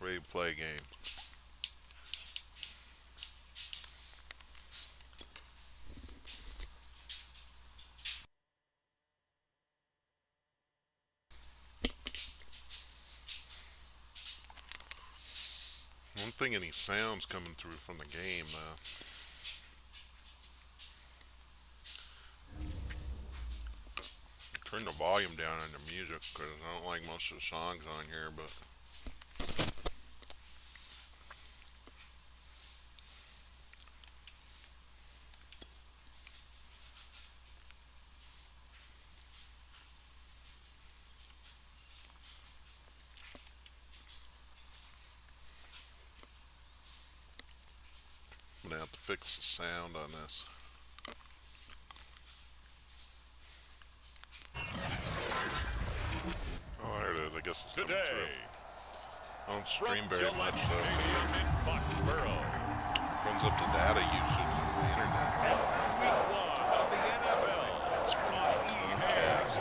Ready to play game. I don't think any sounds coming through from the game, though. Turn the volume down on the music because I don't like most of the songs on here, but I'm gonna have to fix the sound on this. Oh, there it is. I guess it's coming through. I don't stream very much, though. Runs up to data usage on the internet. It's from Comcast.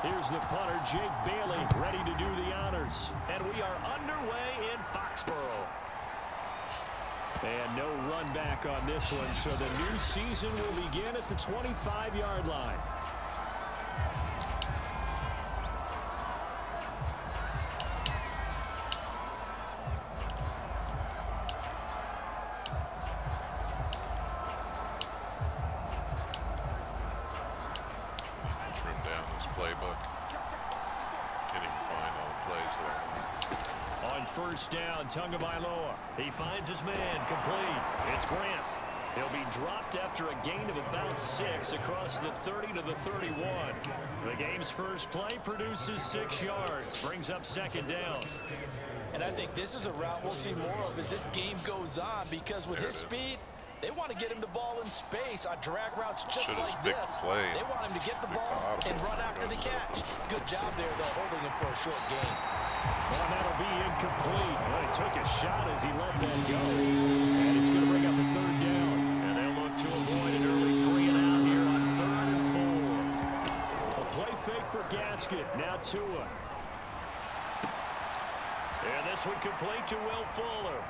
Here's the punter, Jake Bailey, ready to do the honors. And we are underway in Foxborough. And no run back on this one, so the new season will begin at the 25-yard line. Trim down this playbook. Can't even find all the plays that I want. On first down, Tagovailoa. He finds his man, complete. It's Grant. He'll be dropped after a gain of about 6 across the 30 to the 31. The game's first play produces 6 yards, brings up second down. And I think this is a route we'll see more of as this game goes on, because with his speed, they want to get him the ball in space on drag routes just like this. They want him to get the ball and run after the catch. Good job there, though, holding him for a short gain. Well, that'll be incomplete. Well, he took a shot as he let that go. And it's going to bring up a third down. And they'll look to avoid an early 3-and-out here on 3rd and 4. A play fake for Gasket. Now Tua. And this one complete to Will Fuller.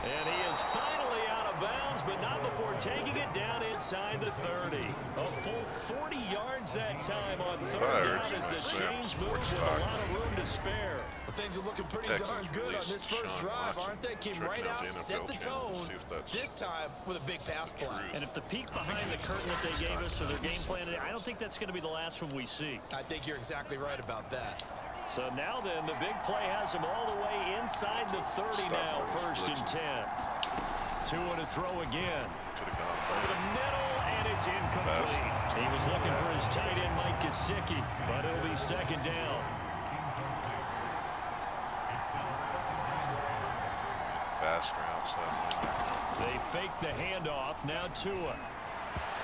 And he is finally out of bounds, but not before taking it down inside the 30. A full 40 yards that time on 3rd down as the chains move with a lot of room to spare. Well, things are looking pretty darn good on this first drive, aren't they? Came right out, set the tone, this time with a big pass play. And if the peek behind the curtain that they gave us or their game plan, I don't think that's going to be the last one we see. I think you're exactly right about that. So now then, the big play has him all the way inside the 30 now, 1st and 10. Tua to throw again. Over the middle, and it's incomplete. He was looking for his tight end, Mike Gesicki, but it'll be 2nd down. Faster outside. They fake the handoff. Now Tua.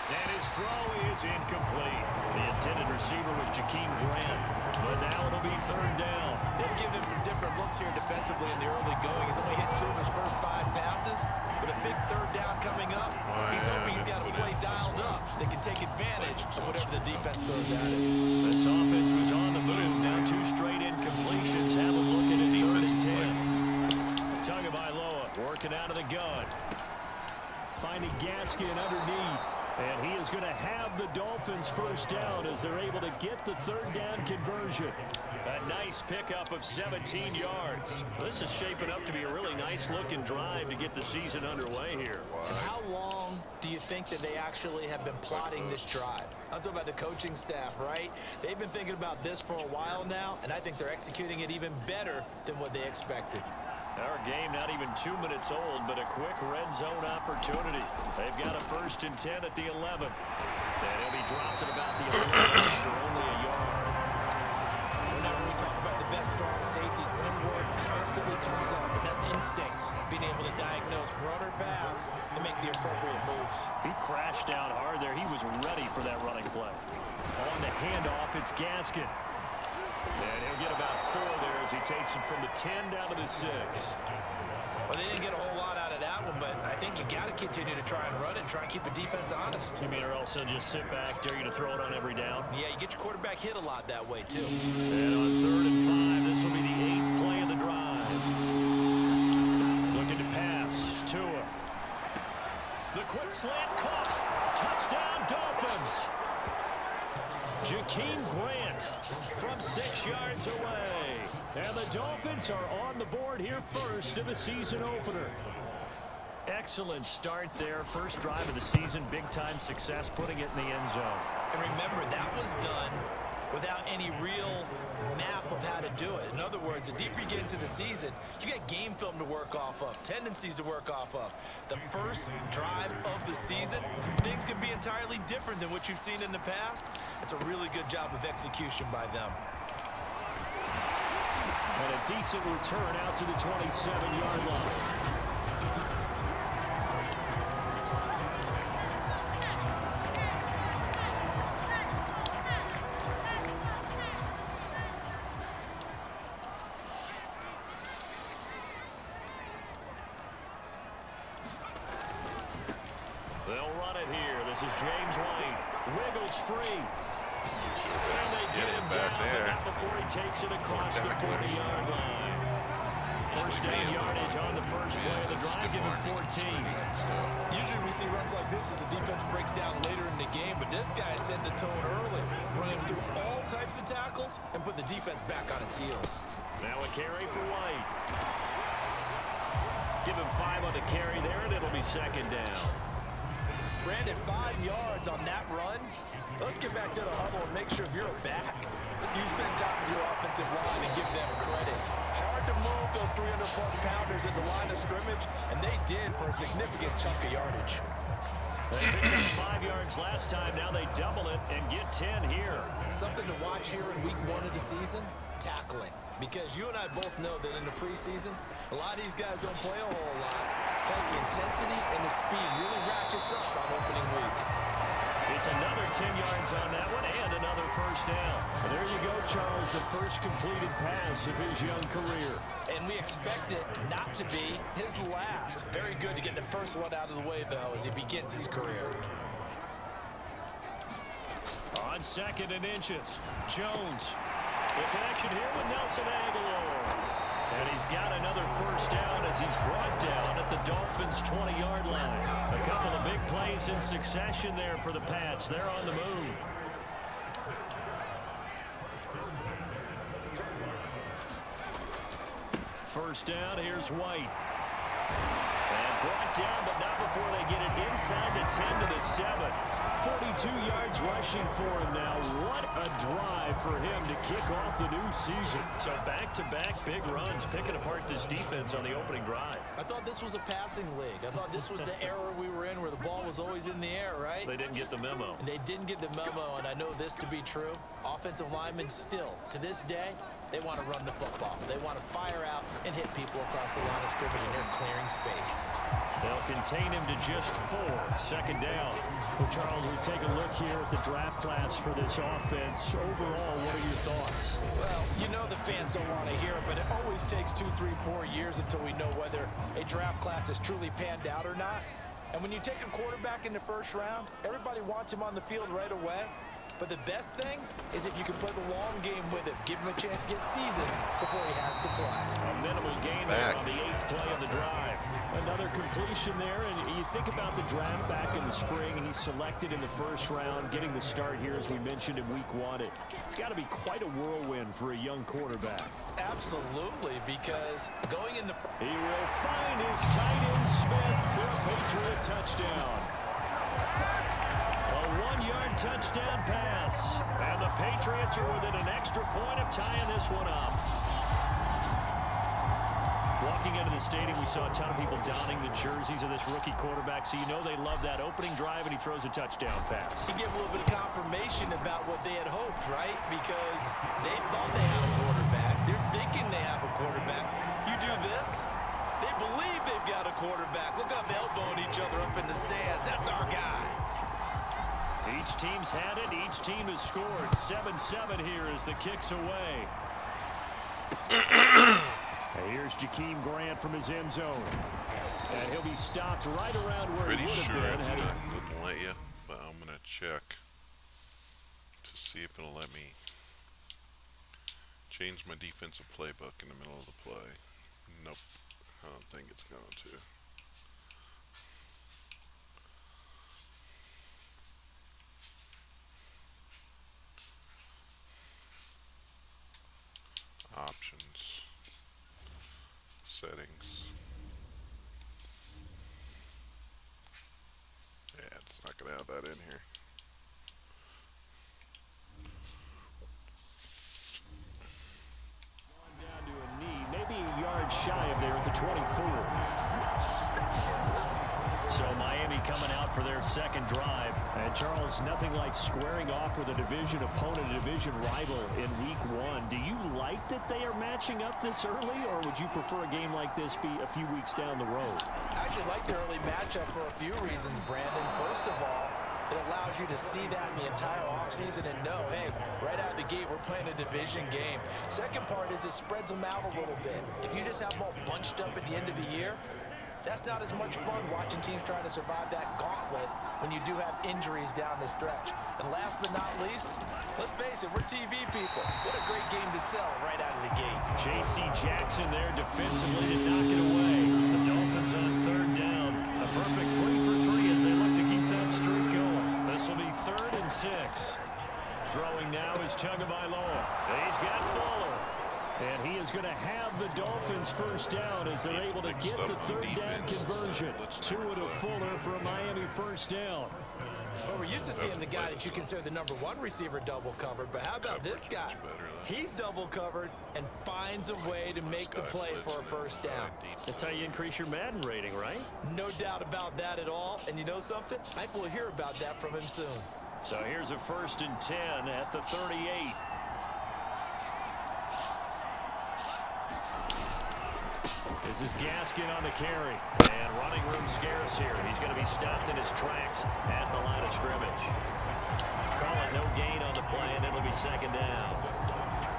And his throw is incomplete. The intended receiver was Jakeem Grant. But now it'll be 3rd down. They've given him some different looks here defensively in the early going. He's only hit 2 of his first 5 passes. With a big 3rd down coming up, he's hoping he's got a play dialed up that can take advantage of whatever the defense throws at him. This offense was on the move. Now 2 straight incompletions. Have a look at it. 3rd and 10. Tagovailoa working out of the gun. Finding Gaskin underneath. And he is going to have the Dolphins first down as they're able to get the 3rd down conversion. A nice pickup of 17 yards. This is shaping up to be a really nice-looking drive to get the season underway here. And how long do you think that they actually have been plotting this drive? I'm talking about the coaching staff, right? They've been thinking about this for a while now, and I think they're executing it even better than what they expected. Our game not even 2 minutes old, but a quick red zone opportunity. They've got a 1st and 10 at the 11. And he'll be dropped at about the 11 after only a yard. Whenever we talk about the best strong safeties, one word constantly comes up, and that's instincts. Being able to diagnose run or pass and make the appropriate moves. He crashed down hard there. He was ready for that running play. On the handoff, it's Gaskin. And he'll get about 4 there as he takes it from the 10 down to the 6. Well, they didn't get a whole lot out of that that one, but I think you got to continue to try and run it and try and keep the defense honest. You mean, or also just sit back, dare you to throw it on every down? Yeah, you get your quarterback hit a lot that way, too. And on 3rd and 5, this will be the 8th play of the drive. Looking to pass. Tua. The quick slant caught. Touchdown, Dolphins. Jakeem Grant from 6 yards away. And the Dolphins are on the board here first in the season opener. Excellent start there. First drive of the season. Big-time success putting it in the end zone. And remember, that was done without any real map of how to do it. In other words, the deeper you get into the season, you got game film to work off of, tendencies to work off of. The first drive of the season, things can be entirely different than what you've seen in the past. It's a really good job of execution by them. And a decent return out to the 27-yard line. They'll run it here. This is James White. Wiggles free. And they get him back down there before he takes it across the 40-yard line. First down yardage on the first play of the drive, given 14. Usually we see runs like this as the defense breaks down later in the game, but this guy set the tone early, running through all types of tackles and put the defense back on its heels. Now a carry for White. Give him 5 on the carry there, and it'll be second down. Brandon, 5 yards on that run. Let's get back to the huddle and make sure if you're a back, you spend time with your offensive line and give them credit. Hard to move those 300-plus pounders at the line of scrimmage, and they did for a significant chunk of yardage. They picked up 5 yards last time. Now they double it and get 10 here. Something to watch here in week 1 of the season, tackling. Because you and I both know that in the preseason, a lot of these guys don't play a whole lot. Plus the intensity and the speed really ratchets up on opening week. It's another 10 yards on that one and another first down. And there you go, Charles, the first completed pass of his young career. And we expect it not to be his last. Very good to get the first one out of the way, though, as he begins his career. On 2nd and inches, Jones. The connection here with Nelson Aguilar. And he's got another first down as he's brought down at the Dolphins' 20-yard line. A couple of big plays in succession there for the Pats. They're on the move. First down, here's White. And brought down, but not before they get it inside the 10 to the 7. 42 yards rushing for him now. What a drive for him to kick off the new season. So back-to-back big runs, picking apart this defense on the opening drive. I thought this was a passing league. I thought this was the era we were in where the ball was always in the air, right? They didn't get the memo. And they didn't get the memo, and I know this to be true. Offensive linemen still, to this day, they want to run the football. They want to fire out and hit people across the line of scrimmage, and they're clearing space. They'll contain him to just 4. Second down. Well, Charles, we take a look here at the draft class for this offense. Overall, what are your thoughts? Well, you know the fans don't want to hear it, but it always takes 2, 3, 4 years until we know whether a draft class is truly panned out or not. And when you take a quarterback in the first round, everybody wants him on the field right away. But the best thing is if you can play the long game with him, give him a chance to get seasoned before he has to play. A minimal gain there on the 8th play of the drive. Another completion there, and you think about the draft back in the spring. He's selected in the first round, getting the start here, as we mentioned in week 1. It's got to be quite a whirlwind for a young quarterback. Absolutely, because going into... He will find his tight end Smith for a Patriot touchdown. A 1-yard touchdown pass. And the Patriots are within an extra point of tying this one up. Walking into the stadium, we saw a ton of people donning the jerseys of this rookie quarterback, so you know they love that opening drive, and he throws a touchdown pass. He gave a little bit of confirmation about what they had hoped, right? Because they thought they had a quarterback. They're thinking they have a quarterback. You do this, they believe they've got a quarterback. Look up, elbowing each other up in the stands. That's our guy. Each team's had it. Each team has scored. 7-7 here as the kick's away. Here's Jakeem Grant from his end zone. And he'll be stopped right around where Pretty he would sure have it been. didn't let you, but I'm going to check to see if it'll let me change my defensive playbook in the middle of the play. Nope, I don't think it's going to. Options, settings. Yeah, it's not going to have that in here. Down to a knee, maybe a yard shy of there at the 24. So Miami coming out for their second drive. And Charles, nothing like squaring off with a division opponent, a division rival in week 1. Do you like that they are matching up this early, or would you prefer a game like this be a few weeks down the road? I actually like the early matchup for a few reasons, Brandon. First of all, it allows you to see that in the entire offseason and know, hey, right out of the gate, we're playing a division game. Second part is it spreads them out a little bit. If you just have them all bunched up at the end of the year, that's not as much fun watching teams try to survive that gauntlet when you do have injuries down the stretch. And last but not least, let's face it, we're TV people. What a great game to sell right out of the gate. J.C. Jackson there defensively to knock it away. The Dolphins on third down. A perfect 3 for 3 as they look to keep that streak going. This will be 3rd and 6. Throwing now is Tagovailoa. He's got Fuller. And he is going to have the Dolphins first down as they're able to get the third down conversion. Tua to Fuller for a Miami first down. Well, we're used to seeing the guy that you consider the #1 receiver double covered, but how about this guy? He's double covered and finds a way to make the play for a first down. That's how you increase your Madden rating, right? No doubt about that at all. And you know something? I think we'll hear about that from him soon. So here's a 1st and 10 at the 38. This is Gaskin on the carry. And running room scarce here. He's going to be stopped in his tracks at the line of scrimmage. Call it no gain on the play, and it'll be 2nd down.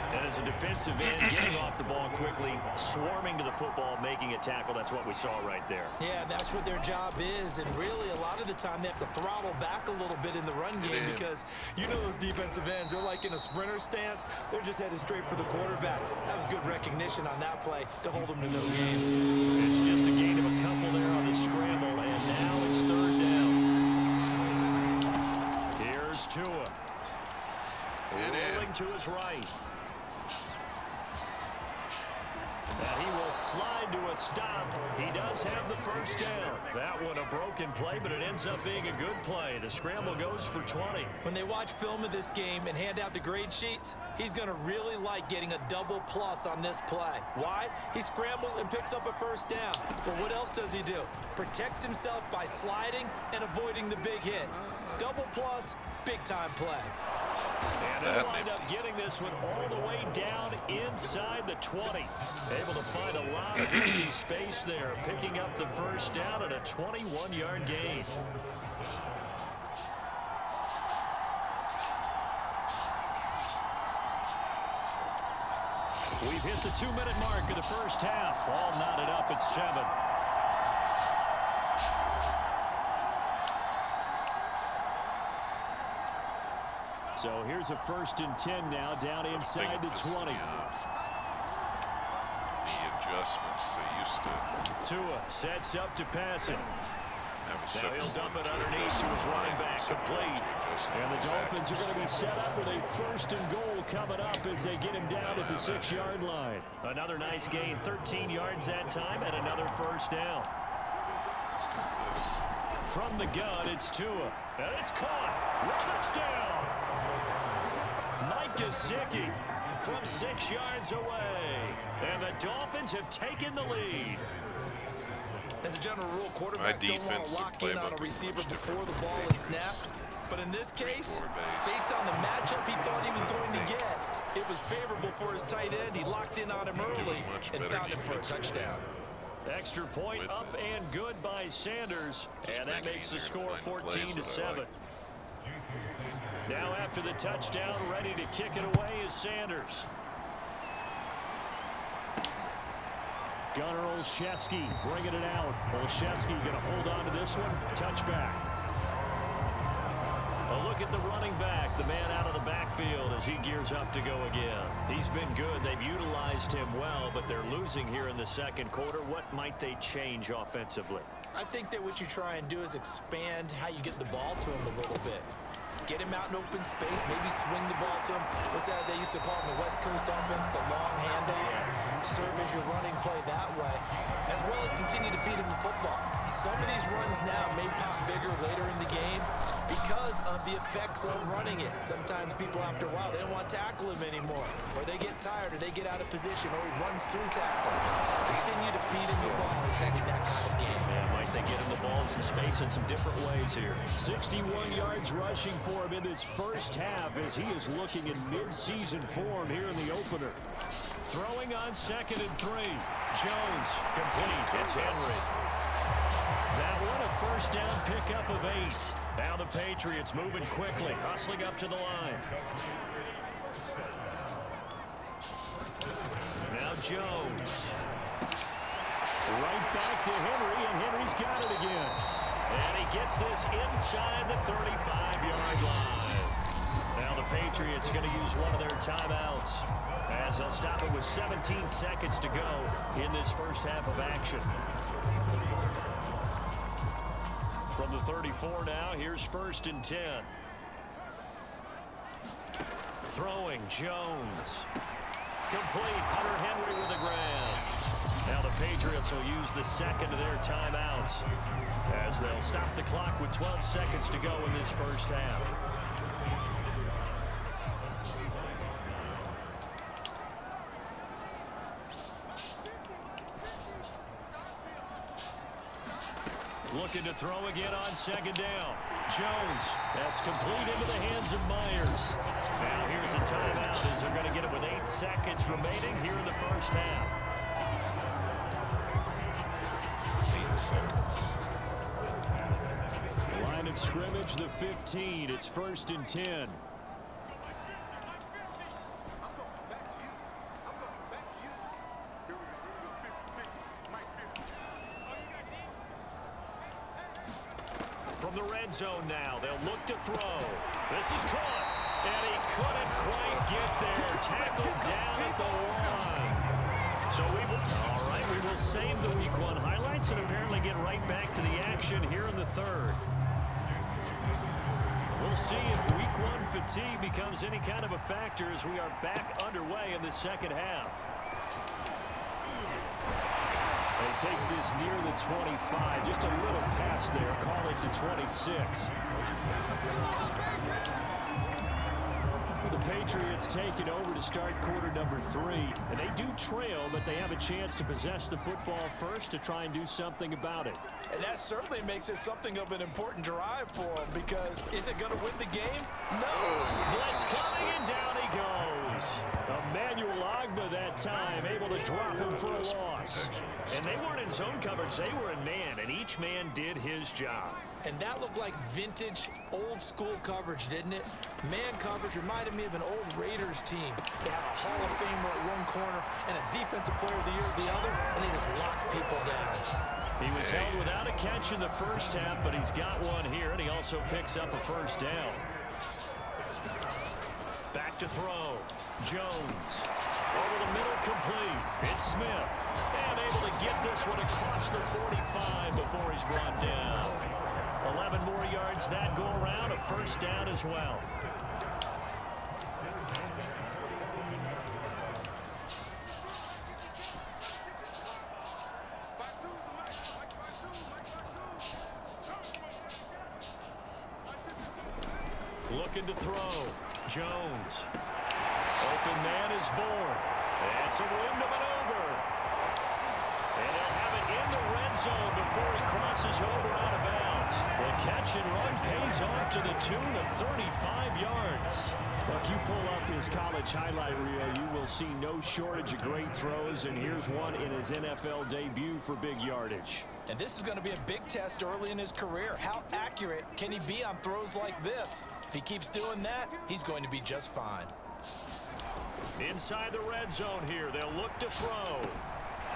And as a defensive end, getting off the ball quickly, swarming to the football, making a tackle. That's what we saw right there. Yeah, that's what their job is. And really, a lot of the time, they have to throttle back a little bit in the run game because you know those defensive ends, they're like in a sprinter stance. They're just headed straight for the quarterback. That was good recognition on that play to hold them to no gain. It's just a gain of a couple there on the scramble, and now it's 3rd down. Here's Tua. Rolling to his right. And he will slide to a stop. He does have the first down. That one a broken play, but it ends up being a good play. The scramble goes for 20. When they watch film of this game and hand out the grade sheets, he's going to really like getting a double plus on this play. Why? He scrambles and picks up a first down. But what else does he do? Protects himself by sliding and avoiding the big hit. Double plus, big time play. And they'll wind up getting this one all the way down inside the 20. Able to find a lot of empty space there, picking up the first down at a 21-yard gain. We've hit the 2-minute mark of the first half. All knotted up at 7. So here's a 1st and 10 now, down inside the 20. The adjustments they used to. Tua sets up to pass it. Have a Now he'll dump it underneath adjust to his running back, separate complete. to adjust And the back. Dolphins are going to be set up with a 1st and goal coming up as they get him down at the 6-yard line. Another nice gain, 13 yards that time, and another first down. From the gun, it's Tua. And it's caught. Touchdown! Mike Gesicki from 6 yards away. And the Dolphins have taken the lead. As a general rule, quarterbacks don't want to lock in on a receiver before the ball is snapped. But in this case, based on the matchup he thought he was going to get, it was favorable for his tight end. He locked in on him early and found him for a touchdown. Extra point up and good by Sanders. And that makes the score 14-7. Now after the touchdown, ready to kick it away is Sanders. Gunnar Olszewski bringing it out. Olszewski going to hold on to this one. Touchback. A look at the running back, the man out of the backfield as he gears up to go again. He's been good. They've utilized him well, but they're losing here in the second quarter. What might they change offensively? I think that what you try and do is expand how you get the ball to him a little bit. Get him out in open space, maybe swing the ball to him. What's that they used to call in the West Coast offense, the long handoff? Serve as your running play that way, as well as continue to feed him the football. Some of these runs now may pop bigger later in the game because of the effects of running it. Sometimes people, after a while, they don't want to tackle him anymore, or they get tired, or they get out of position, or he runs through tackles. Continue to feed him the ball. He's having that kind of game. Yeah, might they get him the ball in some space in some different ways here. 61 yards rushing for him in this first half as he is looking in mid-season form here in the opener. Throwing on 2nd and 3. Jones complete. It's Henry. That one a first down pickup of 8. Now the Patriots moving quickly, hustling up to the line. Now Jones. Right back to Henry, and Henry's got it again. And he gets this inside the 35-yard line. Now the Patriots going to use one of their timeouts as they'll stop it with 17 seconds to go in this first half of action. From the 34 now, here's 1st and 10. Throwing, Jones. Complete, Hunter Henry with a grab. Now the Patriots will use the second of their timeouts as they'll stop the clock with 12 seconds to go in this first half. Looking to throw again on 2nd down. Jones, that's complete into the hands of Myers. Now here's a timeout as they're going to get it with 8 seconds remaining here in the first half. 8 seconds. Line of scrimmage, the 15. It's 1st and 10. From the red zone now, they'll look to throw. This is caught, and he couldn't quite get there. Tackled down at the line. So all right, we will save the Week 1 highlights and apparently get right back to the action here in the third. We'll see if Week 1 fatigue becomes any kind of a factor as we are back underway in the second half. And he takes this near the 25, just a little past there, call it the 26. The Patriots take it over to start quarter number 3, and they do trail, but they have a chance to possess the football first to try and do something about it. And that certainly makes it something of an important drive for them, because is it going to win the game? No. Blitz coming, and down he goes. Emmanuel Ogbah that time able to drop him for a loss. And they weren't in zone coverage, they were in man, and each man did his job. And that looked like vintage, old-school coverage, didn't it? Man coverage reminded me of an old Raiders team. They had a Hall of Famer at one corner and a Defensive Player of the Year at the other, and they just locked people down. He was held without a catch in the first half, but he's got one here, and he also picks up a first down. Back to throw. Jones. Over the middle, complete. It's Smith. And able to get this one across the 45 before he's brought down. 11 more yards that go around, a first down as well. Looking to throw. Jones. Open man is born. That's a room to maneuver. And they'll have it in the red zone before he crosses over out of bounds. The catch and run pays off to the tune of 35 yards. Well, if you pull up his college highlight reel, you will see no shortage of great throws, and here's one in his NFL debut for big yardage. And this is going to be a big test early in his career. How accurate can he be on throws like this? If he keeps doing that, he's going to be just fine. Inside the red zone here, they'll look to throw.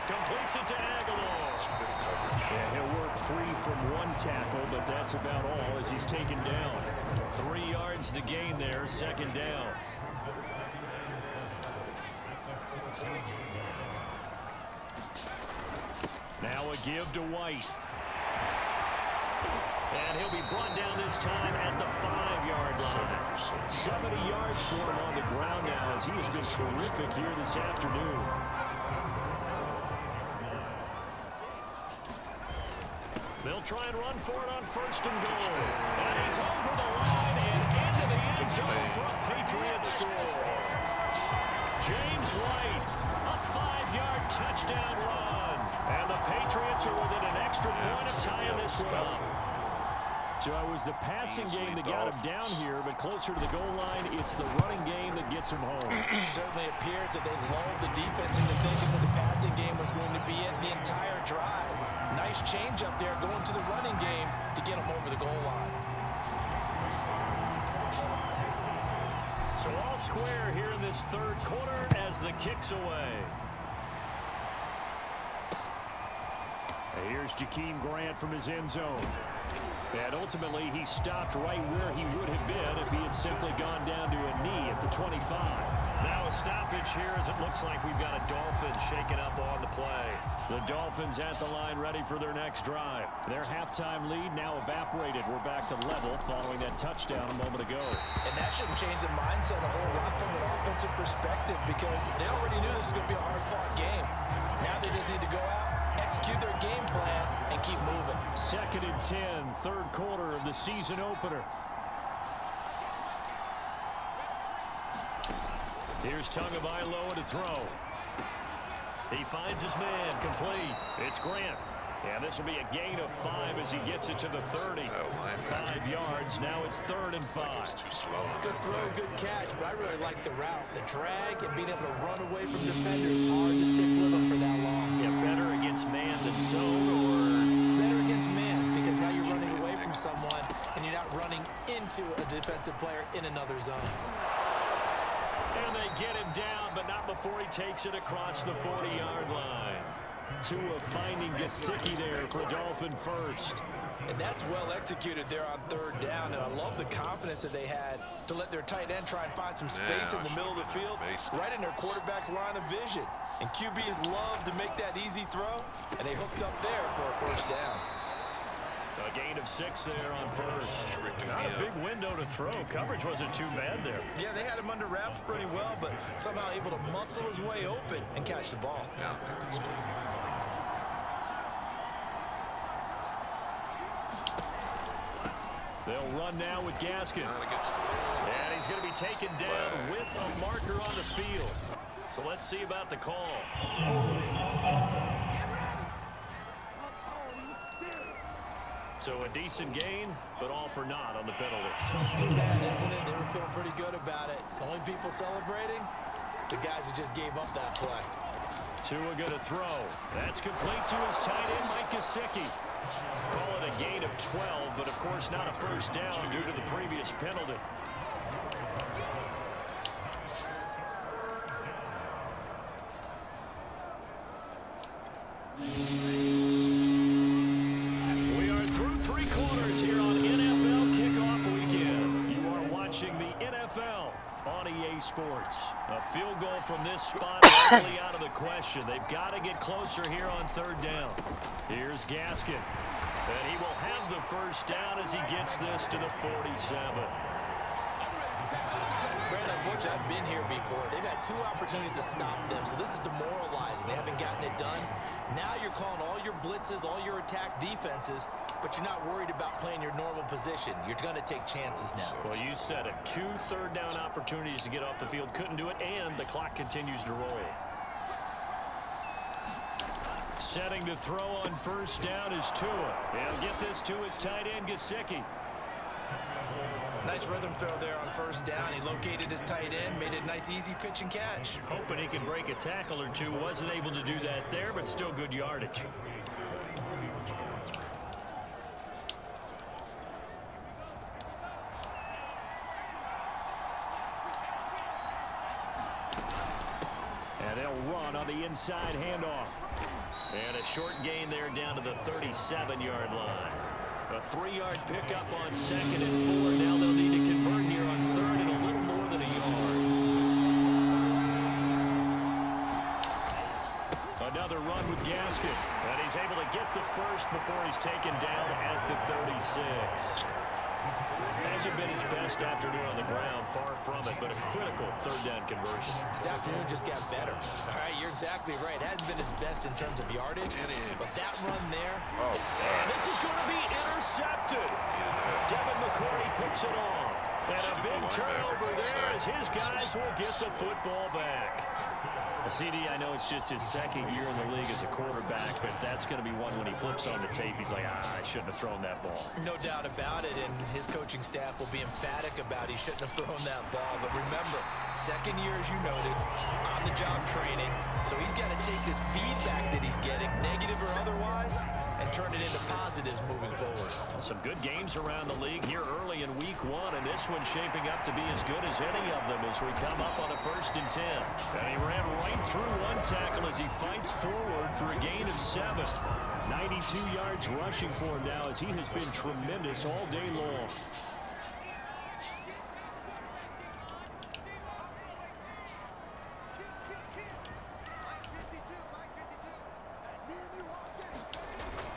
Completes it to Aguilar. Yeah, he'll work free from one tackle, but that's about all as he's taken down. 3 yards the gain there, second down. Now a give to White. And he'll be brought down this time at the 5-yard line. 70 yards for him on the ground now as he has been terrific here this afternoon. They'll try and run for it on first and goal. And he's over the line and into the end zone for a Patriot score. James White, a 5-yard touchdown run. And the Patriots are within an extra point of tying this one up. So it was the passing game that got him down here, but closer to the goal line, it's the running game that gets him home. It certainly appears that they lulled the defense into thinking that the passing game was going to be it the entire drive. Nice change up there going to the running game to get him over the goal line. So all square here in this third quarter as the kick's away. Here's Jakeem Grant from his end zone. And ultimately, he stopped right where he would have been if he had simply gone down to a knee at the 25. Now a stoppage here as it looks like we've got a Dolphins shaking up on the play. The Dolphins at the line ready for their next drive. Their halftime lead now evaporated. We're back to level following that touchdown a moment ago. And that shouldn't change the mindset a whole lot from an offensive perspective because they already knew this was going to be a hard-fought game. Now they just need to go out, execute their game plan, and keep moving. 2nd and 10, third quarter of the season opener. Here's Tagovailoa to throw. He finds his man, complete. It's Grant. Yeah, this will be a gain of 5 as he gets it to the 30. 5 yards, now it's 3rd and 5. Good throw, good catch, but I really like the route. The drag and being able to run away from defenders, hard to stick with them for that long. Yeah, better against man than zone, or? Better against man, because now you're running away from someone, and you're not running into a defensive player in another zone. And they get him down, but not before he takes it across the 40-yard line. Tua finding Gesicki there for Dolphin first. And that's well executed there on 3rd down, and I love the confidence that they had to let their tight end try and find some space in the middle of the field, right in their quarterback's line of vision. And QBs love to make that easy throw, and they hooked up there for a 1st down. A gain of 6 there on first. Not a big window to throw. Coverage wasn't too bad there. Yeah, they had him under wraps pretty well, but somehow able to muscle his way open and catch the ball. Yeah, that's good. They'll run now with Gaskin. And he's going to be taken down with a marker on the field. So let's see about the call. So a decent gain, but all for naught on the penalty. It's too bad, isn't it? They were feeling pretty good about it. The only people celebrating, the guys who just gave up that play. Tua going to throw. That's complete to his tight end, Mike Gesicki. Call it a gain of 12, but of course not a first down due to the previous penalty. We are through 3 quarters here on NFL Kickoff Weekend. You are watching the NFL on EA Sports. A field goal from this spot is really out of the question. They've got to get closer here on 3rd down. Here's Gaskin. And he will have the first down as he gets this to the 47. Brandon, unfortunately, I've been here before. They've had 2 opportunities to stop them, so this is demoralizing. They haven't gotten it done. Now you're calling all your blitzes, all your attack defenses, but you're not worried about playing your normal position. You're going to take chances now. Well, you said it. 2 third down opportunities to get off the field. Couldn't do it, and the clock continues to roll. Setting to throw on first down is Tua. He'll get this to his tight end, Gesicki. Nice rhythm throw there on first down. He located his tight end, made a nice easy pitch and catch. Hoping he can break a tackle or two. Wasn't able to do that there, but still good yardage. And they'll run on the inside handoff. And a short gain there down to the 37-yard line. A 3-yard pickup on 2nd and 4. Now they'll need to convert here on 3rd and a little more than a yard. Another run with Gaskin. And he's able to get the first before he's taken down at the 36. Hasn't been his best afternoon on the ground, far from it, but a critical 3rd down conversion. This afternoon just got better. All right, you're exactly right. Hasn't been his best in terms of yardage, but that run there. Oh, and this is going to be intercepted. Devin McCourty picks it off. And a big turnover there as his guys will get the football back. CD, I know it's just his 2nd year in the league as a quarterback, but that's going to be one when he flips on the tape. He's like, I shouldn't have thrown that ball. No doubt about it, and his coaching staff will be emphatic about he shouldn't have thrown that ball. But remember, 2nd year, as you noted, on-the-job training. So he's got to take this feedback that he's getting, negative or otherwise, and turn it into positives moving forward. Some good games around the league here early in week 1, and this one's shaping up to be as good as any of them as we come up on a 1st and 10. And he ran right through one tackle as he fights forward for a gain of 7. 92 yards rushing for him now as he has been tremendous all day long.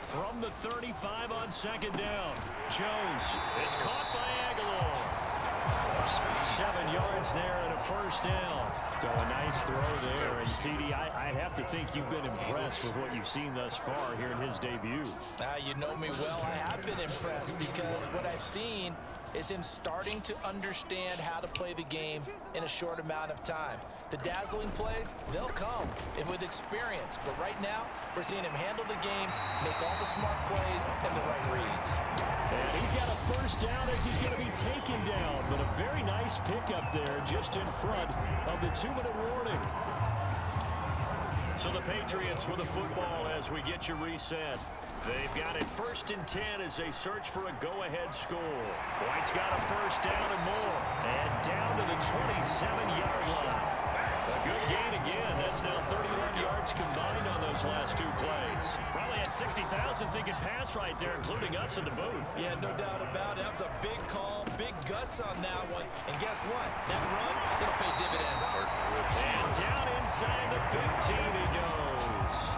From the 35 on 2nd down. Jones. It's caught by Aguilar. 7 yards there and a 1st down. So a nice throw there. And CD, I have to think you've been impressed with what you've seen thus far here in his debut. You know me well. I have been impressed because what I've seen is him starting to understand how to play the game in a short amount of time. The dazzling plays, they'll come with experience. But right now, we're seeing him handle the game, make all the smart plays and the right reads. And he's got a 1st down as he's going to be taken down. But a very nice pickup there just in front of the 2-minute warning. So the Patriots with the football as we get you reset. They've got it 1st and 10 as they search for a go-ahead score. White's got a 1st down and more. And down to the 27-yard line. A good gain again. That's now 31 yards combined on those last 2 plays. Probably had 60,000 thinking pass right there, including us in the booth. Yeah, no doubt about it. That was a big call, big guts on that one. And guess what? That run, it'll pay dividends. And down inside the 15 he goes.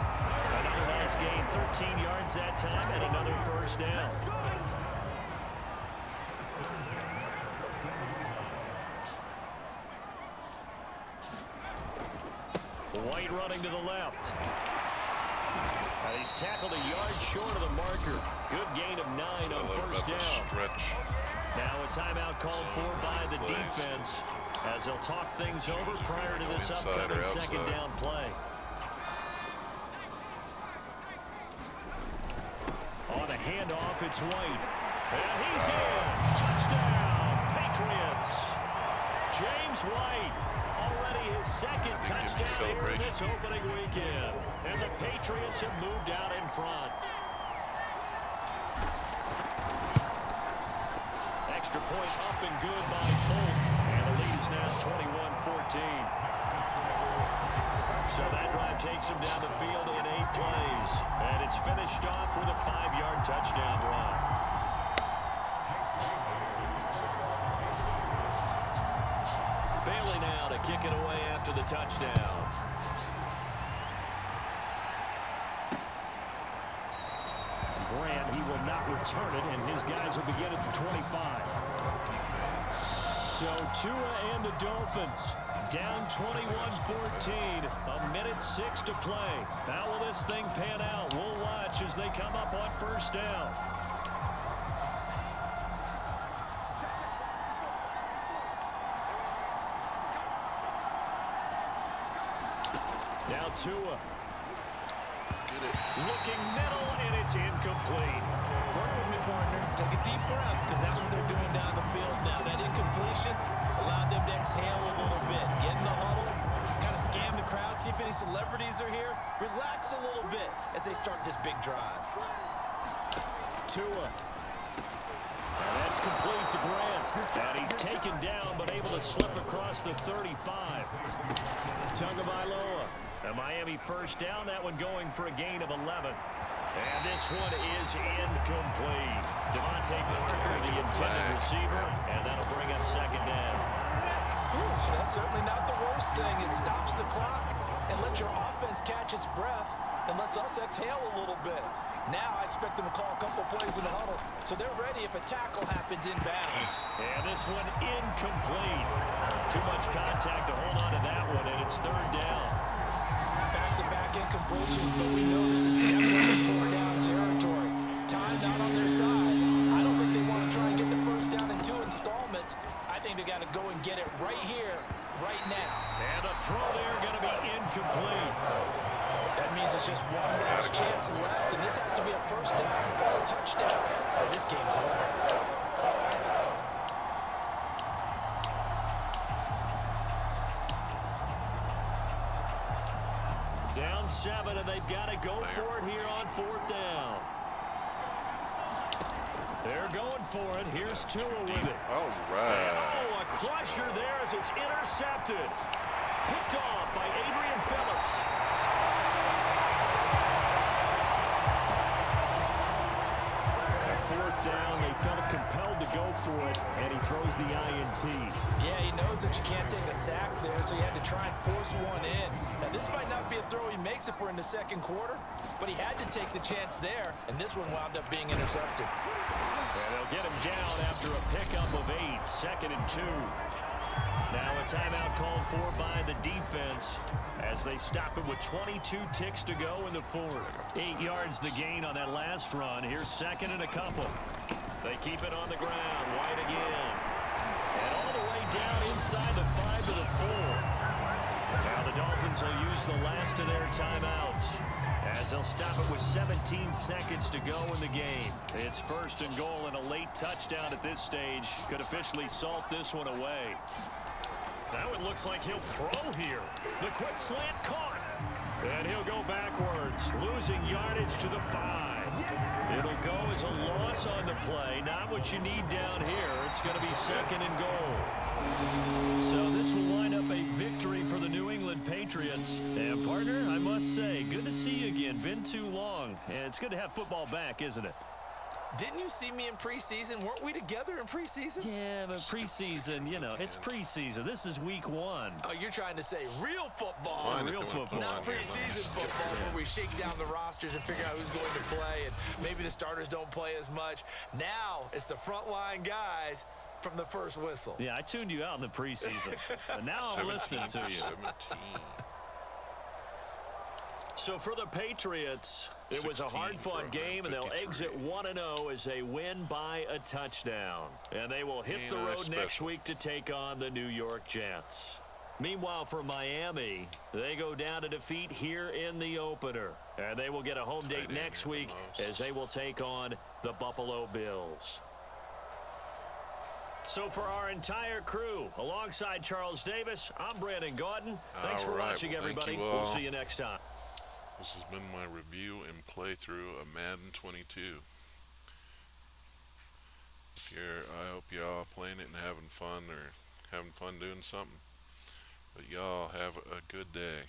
Another nice gain, 13 yards that time, and another 1st down. White running to the left. And he's tackled a yard short of the marker. Good gain of 9 on 1st down. Now a timeout called for by the defense as they'll talk things over prior to this upcoming 2nd down play. On a handoff, it's White. And he's in. Touchdown, Patriots. James White, already his 2nd touchdown here in this opening weekend. And the Patriots have moved out in front. Extra point up and good by Fulton. And the lead is now 21-14. So that drive takes him down the field in 8 plays. And it's finished off with a 5-yard touchdown run. Bailey now to kick it away after the touchdown. Grant, he will not return it, and his guys will begin at the 25. So Tua and the Dolphins down 21-14, a minute 6 to play. How will this thing pan out? We'll watch as they come up on 1st down. Now Tua. Get it. Looking middle, and it's incomplete. Work with me, partner. Take a deep breath, because that's what they're doing down the field now. That incompletion allowed them to exhale a little bit. Get in the huddle, kind of scan the crowd, see if any celebrities are here. Relax a little bit as they start this big drive. Tua. And that's complete to Grant. And he's taken down, but able to slip across the 35. Tagovailoa. A Miami first down, that one going for a gain of 11. And this one is incomplete. Devontae Parker, the intended receiver, and that'll bring up second down. That's certainly not the worst thing. It stops the clock and lets your offense catch its breath and lets us exhale a little bit. Now I expect them to call a couple plays in the huddle, so they're ready if a tackle happens in bounds. And this one incomplete. Too much contact to hold on to that one, and it's third down. Back-to-back incompletions, but we know this is definitely four-down territory. Time not on their side. I don't think they want to try and get the first down in 2 installments. I think they got to go and get it right here, right now. And the throw there going to be incomplete. That means it's just one last chance left, and this has to be a first down or a touchdown, or this game's over. Down 7, and they've got to go for it here on fourth down. They're going for it. Here's Tua with it. All right. Oh, a crusher there as it's intercepted. Picked off by Adrian Phillips. At fourth down, they felt compelled to go for it, and he throws the INT. Yeah, he knows that you can't take a sack there, so he had to try and force one in. Now, this might not be a throw he makes if we're in the second quarter, but he had to take the chance there, and this one wound up being intercepted. And they'll get him down after a pickup of 8, 2nd and 2. Now a timeout called for by the defense as they stop it with 22 ticks to go in the fourth. 8 yards the gain on that last run. Here's 2nd and a couple. They keep it on the ground. White again. And all the way down inside the 5 to the 4. Now the Dolphins will use the last of their timeouts as they'll stop it with 17 seconds to go in the game. It's 1st and goal, and a late touchdown at this stage could officially salt this one away. Now it looks like he'll throw here. The quick slant caught. And he'll go backwards, losing yardage to the 5. It'll go as a loss on the play. Not what you need down here. It's going to be 2nd and goal. So this will wind up a victory for the New England Patriots. And partner, I must say, good to see you again. Been too long. And it's good to have football back, isn't it? Didn't you see me in preseason? Weren't we together in preseason? Yeah, but preseason, you know, it's preseason. This is week 1. Oh, you're trying to say real football. Real football. Not preseason football where we shake down the rosters and figure out who's going to play, and maybe the starters don't play as much. Now it's the frontline guys from the first whistle. Yeah, I tuned you out in the preseason. But now I'm listening to you. 17. So for the Patriots, it was a hard-fought game, and they'll exit 1-0 as they win by a touchdown. And they will hit the road next week to take on the New York Jets. Meanwhile, for Miami, they go down to defeat here in the opener. And they will get a home date next week as they will take on the Buffalo Bills. So for our entire crew, alongside Charles Davis, I'm Brandon Gaudin. Thanks for watching, everybody. We'll see you next time. This has been my review and playthrough of Madden 22. I hope y'all playing it and having fun, or having fun doing something. But y'all have a good day.